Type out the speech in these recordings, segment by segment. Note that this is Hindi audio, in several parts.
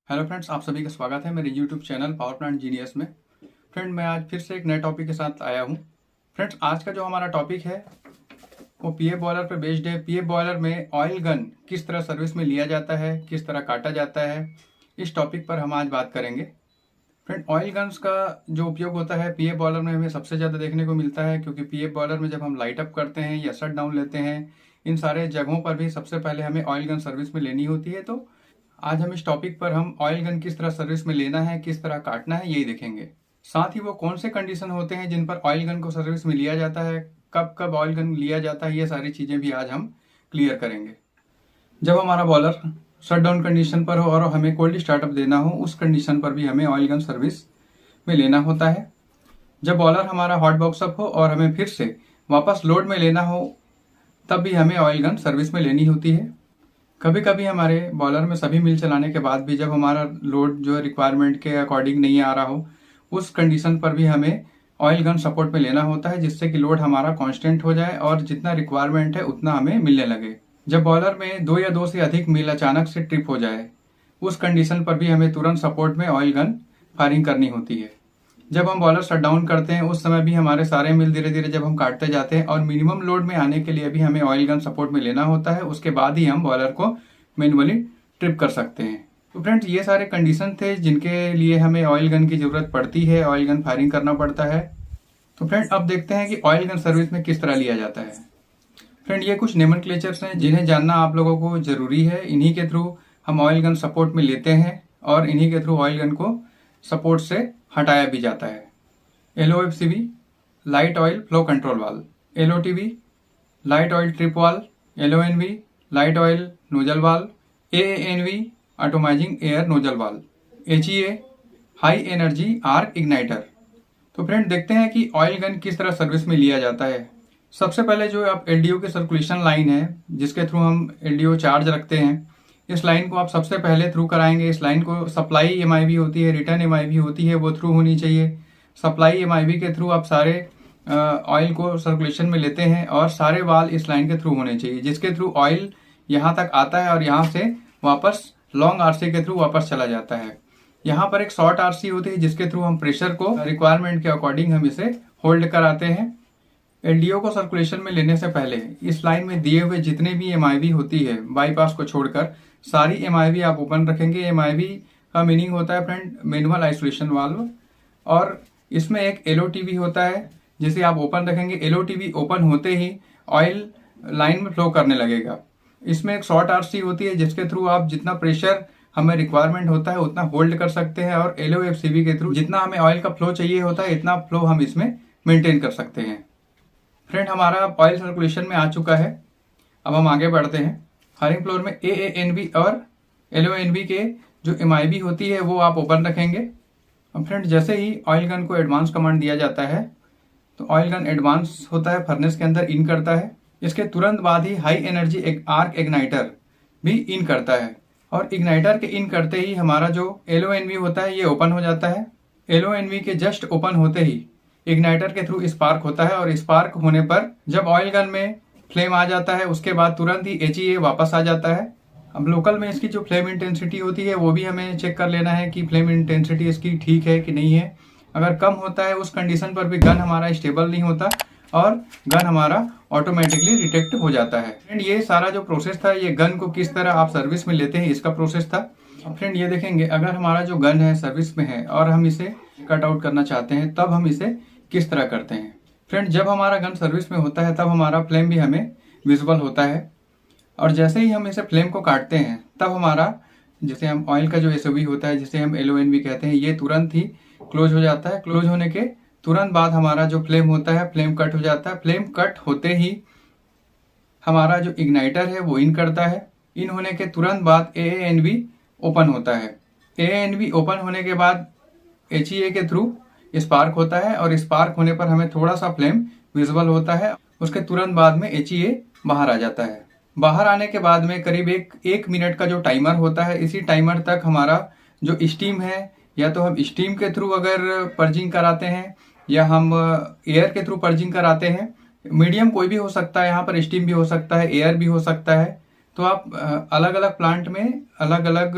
हेलो फ्रेंड्स, आप सभी का स्वागत है मेरे YouTube channel power plant genius में। फ्रेंड, मैं आज फिर से एक नए टॉपिक के साथ आया हूँ। फ्रेंड्स, आज का जो हमारा टॉपिक है वो पीएफ बॉयलर पर बेस्ड है। पीएफ बॉयलर में ऑयल गन किस तरह सर्विस में लिया जाता है, किस तरह काटा जाता है, इस टॉपिक पर हम आज बात करेंगे। फ्रेंड, ऑयल गन्स का जो उपयोग होता है पीएफ बॉयलर में हमें सबसे ज़्यादा देखने को मिलता है, क्योंकि पीएफ बॉयलर में जब हम लाइट अप करते हैं या शट डाउन लेते हैं, इन सारे जगहों पर भी सबसे पहले हमें ऑयल गन सर्विस में लेनी होती है। तो आज हम इस टॉपिक पर हम ऑयल गन किस तरह सर्विस में लेना है, किस तरह काटना है, यही देखेंगे। साथ ही वो कौन से कंडीशन होते हैं जिन पर ऑयल गन को सर्विस में लिया जाता है, कब कब ऑयल गन लिया जाता है, ये सारी चीज़ें भी आज हम क्लियर करेंगे। जब हमारा बॉयलर शट डाउन कंडीशन पर हो और हमें कोल्ड स्टार्टअप देना हो, उस कंडीशन पर भी हमें ऑयल गन सर्विस में लेना होता है। जब बॉयलर हमारा हॉट बॉक्स अप हो और हमें फिर से वापस लोड में लेना हो, तब भी हमें ऑयल गन सर्विस में लेनी होती है। कभी कभी हमारे बॉयलर में सभी मिल चलाने के बाद भी जब हमारा लोड जो है रिक्वायरमेंट के अकॉर्डिंग नहीं आ रहा हो, उस कंडीशन पर भी हमें ऑयल गन सपोर्ट में लेना होता है, जिससे कि लोड हमारा कांस्टेंट हो जाए और जितना रिक्वायरमेंट है उतना हमें मिलने लगे। जब बॉयलर में 2 या 2 से अधिक मिल अचानक से ट्रिप हो जाए, उस कंडीशन पर भी हमें तुरंत सपोर्ट में ऑयल गन फायरिंग करनी होती है। जब हम बॉयलर शट डाउन करते हैं, उस समय भी हमारे सारे मिल धीरे धीरे जब हम काटते जाते हैं और मिनिमम लोड में आने के लिए भी हमें ऑयल गन सपोर्ट में लेना होता है। उसके बाद ही हम बॉयलर को मैनुअली ट्रिप कर सकते हैं। तो फ्रेंड्स, ये सारे कंडीशन थे जिनके लिए हमें ऑयल गन की जरूरत पड़ती है, ऑयल गन फायरिंग करना पड़ता है। तो फ्रेंड, अब देखते हैं कि ऑयल गन सर्विस में किस तरह लिया जाता है। फ्रेंड, ये कुछ नोमेनक्लेचर्स हैं जिन्हें जानना आप लोगों को जरूरी है। इन्हीं के थ्रू हम ऑयल गन सपोर्ट में लेते हैं और इन्हीं के थ्रू ऑयल गन को सपोर्ट से हटाया भी जाता है। LOFCV light oil flow control valve, LOTV light oil trip valve, LONV light oil nozzle valve, AANV atomising air nozzle valve, HEA high energy arc igniter. तो फ्रेंड, देखते हैं कि ऑयल गन किस तरह सर्विस में लिया जाता है। सबसे पहले जो आप LDO की सर्कुलेशन लाइन है, जिसके थ्रू हम LDO चार्ज रखते हैं, इस लाइन को आप सबसे पहले थ्रू कराएंगे। इस लाइन को सप्लाई MIB होती है, रिटर्न MIB होती है, वो थ्रू होनी चाहिए। सप्लाई MIB के थ्रू आप सारे ऑयल को सर्कुलेशन में लेते हैं और सारे वाल इस लाइन के थ्रू होने चाहिए, जिसके थ्रू ऑयल यहाँ तक आता है और यहाँ से वापस लॉन्ग RC के थ्रू वापस चला जाता है। यहाँ पर एक शॉर्ट RC होती है, जिसके थ्रू हम प्रेशर को रिक्वायरमेंट के अकॉर्डिंग हम इसे होल्ड कराते हैं। LDO को सर्कुलेशन में लेने से पहले इस लाइन में दिए हुए जितने भी MIB होती है, बाईपास को छोड़कर सारी MIB आप ओपन रखेंगे। MIB का मीनिंग होता है फ्रेंड मैनुअल आइसोलेशन वाल्व, और इसमें एक LOTV होता है जिसे आप ओपन रखेंगे। LOTV ओपन होते ही ऑयल लाइन में फ्लो करने लगेगा। इसमें एक शॉर्ट RC होती है, जिसके थ्रू आप जितना प्रेशर हमें रिक्वायरमेंट होता है उतना होल्ड कर सकते हैं, और LOFCV के थ्रू जितना हमें ऑयल का फ्लो चाहिए होता है इतना फ्लो हम इसमें मेंटेन कर सकते हैं। फ्रेंड, हमारा ऑयल सर्कुलेशन में आ चुका है। अब हम आगे बढ़ते हैं। फायरिंग फ्लोर में AANV और LONV के जो MIB होती है वो आप ओपन रखेंगे। अब फ्रेंड, जैसे ही ऑयल गन को एडवांस कमांड दिया जाता है, तो ऑयल गन एडवांस होता है, फर्नेस के अंदर इन करता है। इसके तुरंत बाद ही हाई एनर्जी आर्क इग्नाइटर भी इन करता है, और इग्नाइटर के इन करते ही हमारा जो LONV होता है ये ओपन हो जाता है। LONV के जस्ट ओपन होते ही इग्नाइटर के थ्रू स्पार्क होता है, और स्पार्क होने पर जब ऑयल गन में फ्लेम आ जाता है, उसके बाद तुरंत ही HEA वापस आ जाता है। अब लोकल में इसकी जो फ्लेम इंटेंसिटी होती है वो भी हमें चेक कर लेना है कि फ्लेम इंटेंसिटी इसकी ठीक है कि नहीं है। अगर कम होता है, उस कंडीशन पर भी गन हमारा स्टेबल नहीं होता और गन हमारा ऑटोमेटिकली डिटेक्ट हो जाता है। फ्रेंड, ये सारा जो प्रोसेस था, ये गन को किस तरह आप सर्विस में लेते हैं इसका प्रोसेस था। फ्रेंड, ये देखेंगे, अगर हमारा जो गन है सर्विस में है और हम इसे कट आउट करना चाहते हैं, तब हम इसे किस तरह करते हैं। फ्रेंड, जब हमारा गन सर्विस में होता है तब हमारा फ्लेम भी हमें विजिबल होता है, और जैसे ही हम इसे फ्लेम को काटते हैं तब हमारा जैसे हम ऑयल का जो SOV होता है, जिसे हम LONV कहते हैं, ये तुरंत ही क्लोज हो जाता है। क्लोज होने के तुरंत बाद हमारा जो फ्लेम होता है, फ्लेम कट हो जाता है। फ्लेम कट होते ही हमारा जो इग्नाइटर है वो इन करता है। इन होने के तुरंत बाद AANV ओपन होता है। AANV ओपन होने के बाद HEA के थ्रू स्पार्क होता है, और स्पार्क होने पर हमें थोड़ा सा फ्लेम विजिबल होता है। उसके तुरंत बाद में HEA बाहर आ जाता है। बाहर आने के बाद में करीब एक मिनट का जो टाइमर होता है, इसी टाइमर तक हमारा जो स्टीम है, या तो हम स्टीम के थ्रू अगर पर्जिंग कराते हैं या हम एयर के थ्रू पर्जिंग कराते हैं। मीडियम कोई भी हो सकता है, यहाँ पर स्टीम भी हो सकता है, एयर भी हो सकता है। तो आप अलग अलग प्लांट में अलग अलग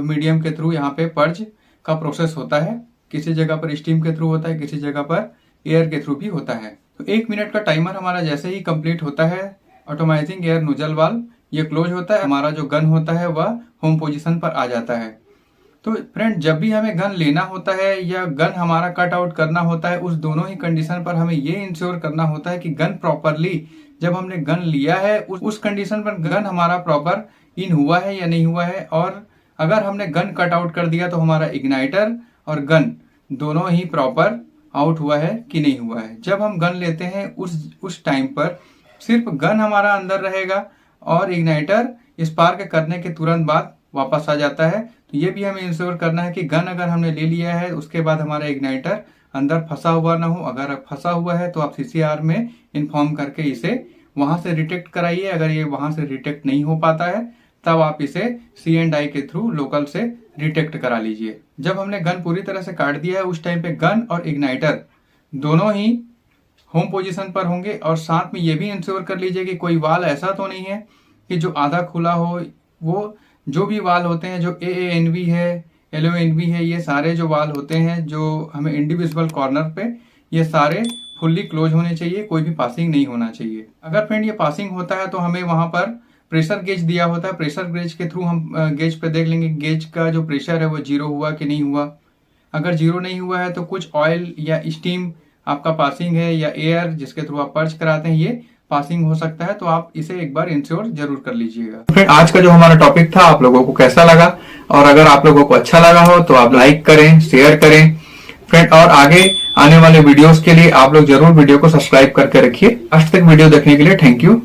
मीडियम के थ्रू यहाँ पे पर्ज का प्रोसेस होता है। किसी जगह पर स्टीम के थ्रू होता है, किसी जगह पर एयर के थ्रू भी होता है। तो 1 मिनट का टाइमर हमारा जैसे ही कंप्लीट होता है, ऑटोमाइजिंग एयर नोजल वाल्व ये क्लोज होता है, हमारा जो गन होता है वह होम पोजीशन पर आ जाता है। तो फ्रेंड, जब भी हमें गन लेना होता है या गन हमारा कट आउट करना होता है, उस दोनों ही कंडीशन पर हमें ये इंश्योर करना होता है कि गन प्रॉपरली, जब हमने गन लिया है उस कंडीशन पर गन हमारा प्रॉपर इन हुआ है या नहीं हुआ है। और अगर हमने गन कट आउट कर दिया तो हमारा इग्नाइटर और गन दोनों ही प्रॉपर आउट हुआ है कि नहीं हुआ है। जब हम गन लेते हैं उस टाइम पर सिर्फ गन हमारा अंदर रहेगा और इग्नाइटर स्पार्क करने के तुरंत बाद वापस आ जाता है। तो ये भी हमें इंश्योर करना है कि गन अगर हमने ले लिया है उसके बाद हमारा इग्नाइटर अंदर फंसा हुआ ना हो। अगर फंसा हुआ है तो आप CCR में इन्फॉर्म करके इसे वहां से रिटेक्ट कराइए। अगर ये वहां से रिटेक्ट नहीं हो पाता है तब आप इसे C&I के थ्रू लोकल से रिटेक्ट करा लीजिए। जब हमने गन पूरी तरह से काट दिया है उस टाइम पे गन और इग्नाइटर दोनों ही होम पोजीशन पर होंगे। और साथ में ये भी इंश्योर कर लीजिए कि कोई वाल ऐसा तो नहीं है कि जो आधा खुला हो। वो जो भी वाल होते हैं, जो AANV है, LONV है, ये सारे जो वाल होते हैं जो हमें इंडिविजुअल कॉर्नर पे, ये सारे फुल्ली क्लोज होने चाहिए, कोई भी पासिंग नहीं होना चाहिए। अगर फ्रेंड ये पासिंग होता है तो हमें वहां पर प्रेशर गेज दिया होता है, प्रेशर गेज के थ्रू हम गेज पे देख लेंगे गेज का जो प्रेशर है वो 0 हुआ कि नहीं हुआ। अगर 0 नहीं हुआ है तो कुछ ऑयल या स्टीम आपका पासिंग है या एयर जिसके थ्रू आप पर्च कराते हैं ये पासिंग हो सकता है। तो आप इसे एक बार इंश्योर जरूर कर लीजिएगा। फ्रेंड, आज का जो हमारा टॉपिक था आप लोगों को कैसा लगा, और अगर आप लोगों को अच्छा लगा हो तो आप लाइक करें, शेयर करें फ्रेंड, और आगे आने वाले वीडियोस के लिए आप लोग जरूर वीडियो को सब्सक्राइब करके रखिए। लास्ट तक वीडियो देखने के लिए थैंक यू।